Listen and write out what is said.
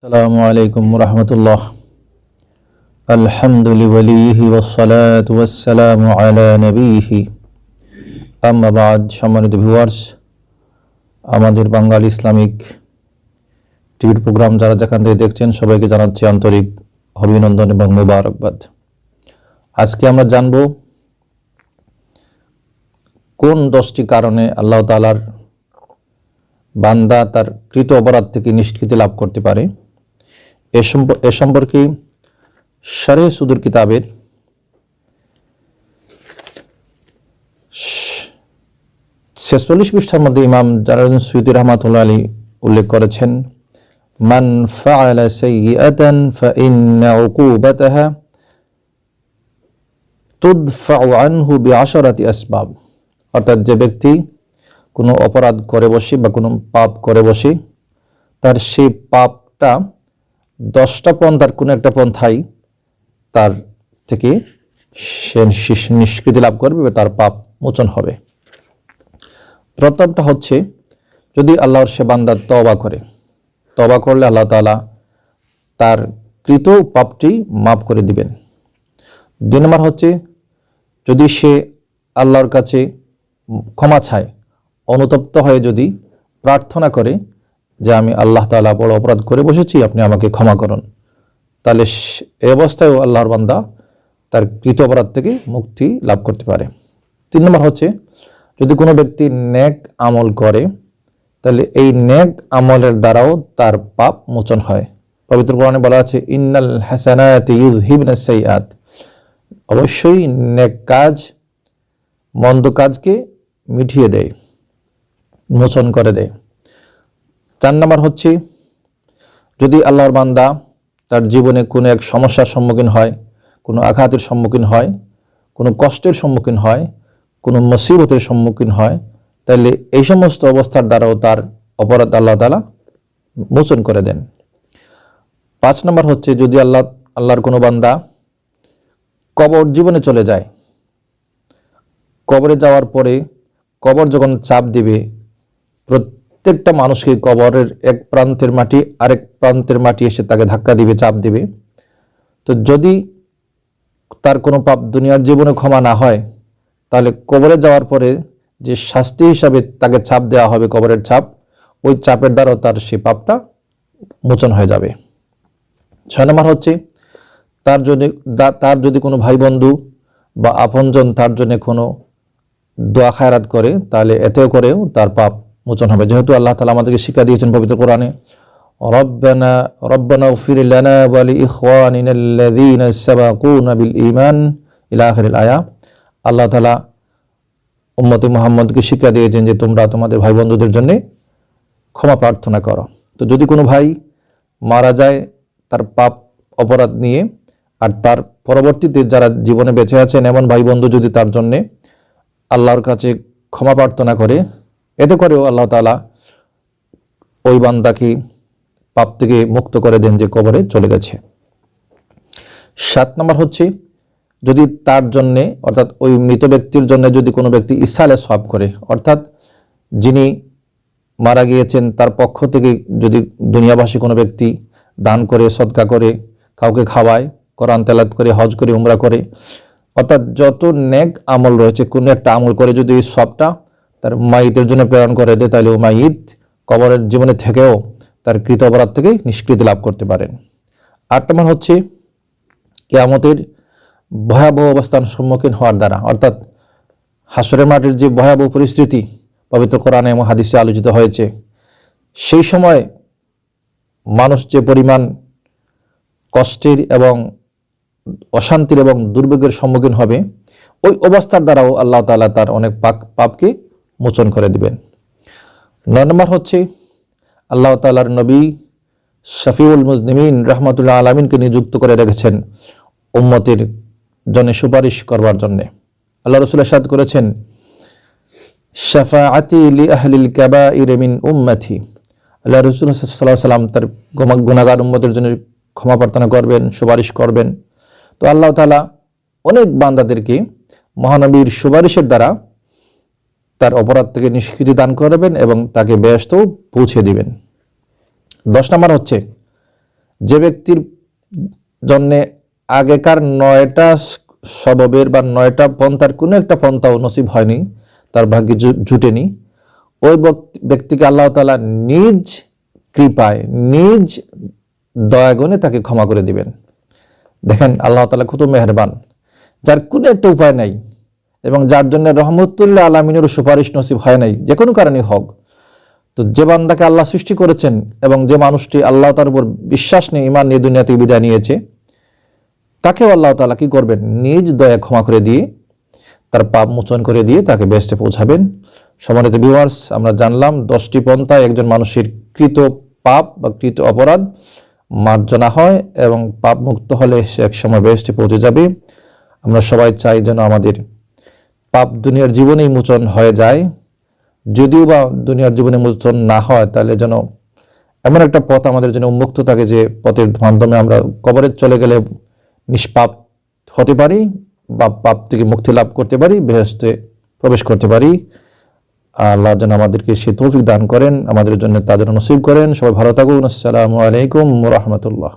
আসসালামু আলাইকুম রহমতুল্লাহ। আলহামদুলিল্লাহি ওয়াসসালাতু ওয়াসসালামু আলা নবিহি আম্মা বাদ। সম্মানিত ভিউয়ার্স, আমাদের বাঙালি ইসলামিক টিভির প্রোগ্রাম যারা যেখান থেকে দেখছেন সবাইকে জানাচ্ছি আন্তরিক অভিনন্দন এবং মোবারকবাদ। আজকে আমরা জানব কোন 10টি কারণে আল্লাহ তাআলার বান্দা তার কৃত অপরাধ থেকে নিষ্কৃতি লাভ করতে পারে। এ সম্পর্কে শারহে সুদুর কিতাবের 46 পৃষ্ঠার মধ্যে ইমাম জালালউদ্দিন সুয়ুতী রাহমাতুল্লাহ আলাইহি উল্লেখ করেছেন, মান ফাআলা সাইয়্যাতান ফাইন্না উকুবাতাহা তুদফাউ আনহু বিআশরাতি আসবাব। অর্থাৎ যে ব্যক্তি কোনো অপরাধ করে বসে বা কোনো পাপ করে বসে, তার সেই পাপটা 10টা পন্থার কোনো একটা পন্থাই তার থেকে সে নিষ্কৃতি লাভ করবে, তার পাপ মোচন হবে। প্রথমটা হচ্ছে যদি আল্লাহর সে বান্দা তওবা করলে আল্লাহ তাআলা তার কৃত পাপটি মাফ করে দিবেন। 2 নম্বর হচ্ছে যদি সে আল্লাহর কাছে ক্ষমা চায়, অনুতপ্ত হয়ে যদি প্রার্থনা করে যে আমি আল্লাহ তাআলা বড় অপরাধ করে বসেছি, আপনি আমাকে ক্ষমা করুন, তাহলে এই অবস্থায়ও আল্লাহর বান্দা তার কৃত অপরাধ থেকে মুক্তি লাভ করতে পারে। 3 নম্বর হচ্ছে যদি কোনো ব্যক্তি নেক আমল করে, তাহলে এই নেক আমলের দ্বারাও তার পাপ মোচন হয়। পবিত্র কোরআনে বলা আছে, ইন্নাল হাসানাতি ইউযহিবনাস সাইয়্যাত। অবশ্যই নেক কাজ মন্দ কাজকে মিটিয়ে দেয়, মোচন করে দেয়। 4 নম্বর হচ্ছে যদি আল্লাহর বান্দা তার জীবনে কোনো এক সমস্যার সম্মুখীন হয়, কোনো আঘাতের সম্মুখীন হয়, কোনো কষ্টের সম্মুখীন হয়, কোনো মুসিবতের সম্মুখীন হয়, তাহলে এই সমস্ত অবস্থার দ্বারাও তার অপরাধ আল্লাহ তাআলা মোচন করে দেন। 5 নম্বর হচ্ছে যদি আল্লাহর কোনো বান্দা কবর জীবনে চলে যায়, কবরে যাওয়ার পরে কবর যখন চাপ দিবে, প্রত্যেকটা মানুষকে কবরের এক প্রান্তের মাটি আরেক প্রান্তের মাটি এসে তাকে ধাক্কা দিবে, চাপ দিবে। তো যদি তার কোনো পাপ দুনিয়ার জীবনে ক্ষমা না হয়, তাহলে কবরে যাওয়ার পরে যে শাস্তি হিসাবে তাকে চাপ দেওয়া হবে, কবরের চাপ, ওই চাপের দ্বারাও তার সেই পাপটা মোচন হয়ে যাবে। 6 নম্বর হচ্ছে তার যদি কোনো ভাই বন্ধু বা আপনজন তার জন্য কোনো দোয়া খায়রাত করে, তাহলে এতেও করেও তার পাপ মোচন হবে। যেহেতু আল্লাহ তাআলা আমাদেরকে শিক্ষা দিয়েছেন পবিত্র কোরআনে, রব্বানা ইগফির লানা ওয়া লিইখওয়ানিনা আল্লাযীনা সাবাকুনা বিল ঈমান ইলা আখিরিল আয়া। আল্লাহ তাআলা উম্মতে মুহাম্মদকে শিক্ষা দিয়েছেন যে তোমরা তোমাদের ভাই বন্ধুদের জন্য ক্ষমা প্রার্থনা করো। তো যদি কোনো ভাই মারা যায় তার পাপ অপরাধ নিয়ে, আর তার পরবর্তীতে যারা জীবনে বেঁচে আছেন এমন ভাই বন্ধু যদি তার জন্য আল্লাহর কাছে ক্ষমা প্রার্থনা করে, এতে করেও আল্লাহ তাআলা ওই বান্দাকে পাপ থেকে মুক্ত করে দেন যে কবরে চলে গেছে। 7 নম্বর হচ্ছে যদি তার জন্যে, অর্থাৎ ওই মৃত ব্যক্তির জন্য যদি কোনো ব্যক্তি ইসালে সওয়াব করে, অর্থাৎ যিনি মারা গিয়েছেন তার পক্ষ থেকে যদি দুনিয়াবাসী কোনো ব্যক্তি দান করে, সদকা করে, কাউকে খাওয়ায়, কোরআন তেলাওয়াত করে, হজ করে, উমরা করে, অর্থাৎ যত নেক আমল রয়েছে কোনো একটা আমল করে যদি এই সবটা তার মাইতের জন্য প্রেরণ করে দেয়, তাহলে ও মাইত কবরের জীবনে থেকেও তার কৃত অপরাধ থেকে নিষ্কৃতি লাভ করতে পারেন। 8 নম্বর হচ্ছে কিয়ামতের ভয়াবহ অবস্থার সম্মুখীন হওয়ার দ্বারা, অর্থাৎ হাসরের মাঠের যে ভয়াবহ পরিস্থিতি পবিত্র কোরআনে এবং হাদিসে আলোচিত হয়েছে, সেই সময় মানুষ যে পরিমাণ কষ্টের এবং অশান্তির এবং দুর্ভোগের সম্মুখীন হবে, ওই অবস্থার দ্বারাও আল্লাহ তাআলা তার অনেক পাপকে মোচন করে দিবেন। 9 নম্বর হচ্ছে আল্লাহ তাআলার নবী শফিউল মুজনিমিন রাহমাতুল্লাহ আলামিনকে নিযুক্ত করে রেখেছেন উম্মতের জন্য সুপারিশ করবার জন্য। আল্লাহ রাসূল ইরশাদ করেছেন, শাফাআতি লি আহলিল কাবাইর মিন উম্মতি। আল্লাহ রাসূল সাল্লাল্লাহু আলাইহি ওয়াসাল্লাম তার গুনাহগার উম্মতের জন্য ক্ষমা প্রার্থনা করবেন, সুপারিশ করবেন। তো আল্লাহ তাআলা অনেক বান্দাদেরকে মহানবীর সুপারিশের দ্বারা তার অপরাধ থেকে নিষ্কৃতি দান করবেন এবং তাকে বেহেশতেও পৌঁছে দিবেন। 10 নম্বর হচ্ছে যে ব্যক্তির জন্যে আগেকার 9টা সববের বা 9টা পন্থার কোনো একটা পন্থাও নসিব হয়নি, তার ভাগ্যে জুটেনি, ওই ব্যক্তিকে আল্লাহ তাআলা নিজ কৃপায় নিজ দয়াগুণে তাকে ক্ষমা করে দিবেন। দেখেন আল্লাহ তাআলা কত মেহেরবান, যার কোনো একটা উপায় নাই এবং যার জন্য রহমতুল্লাহ আলামিনের সুপারিশ নসিব হয় নাই, যে কোনো কারণে হোক, তো যে বান্দাকে আল্লাহ সৃষ্টি করেছেন এবং যে মানুষটি আল্লাহ তার উপর বিশ্বাস নিয়ে ঈমান নিয়ে দুনিয়াতে বিদায় নিয়েছে, তাকেও আল্লাহ তাআলা কি করবেন, নিজ দয়া ক্ষমা করে দিয়ে তার পাপ মোচন করে দিয়ে তাকে বেহেশতে পৌঁছাবেন। সম্মানিত ভিউয়ার্স, আমরা জানলাম 10টি পন্থায় একজন মানুষের কৃত পাপ বা কৃত অপরাধ মার্জনা হয় এবং পাপ মুক্ত হলে সে এক সময় বেহেশতে পৌঁছে যাবে। আমরা সবাই চাই যেন আমাদের পাপ দুনিয়ার জীবনেই মোচন হয়ে যায়, যদিও বা দুনিয়ার জীবনে মোচন না হয় তাহলে যেন এমন একটা পথ আমাদের জন্য উন্মুক্ত থাকে যে পথের মাধ্যমে আমরা কবরে চলে গেলে নিষ্পাপ হতে পারি বা পাপ থেকে মুক্তি লাভ করতে পারি, বেহেশতে প্রবেশ করতে পারি। আল্লাহ যেন আমাদেরকে সে তৌফিক দান করেন, আমাদের জন্য তা যেন নসিব করেন। সবাই ভালো থাকুন। আসসালামু আলাইকুম ওয়া রাহমাতুল্লাহ।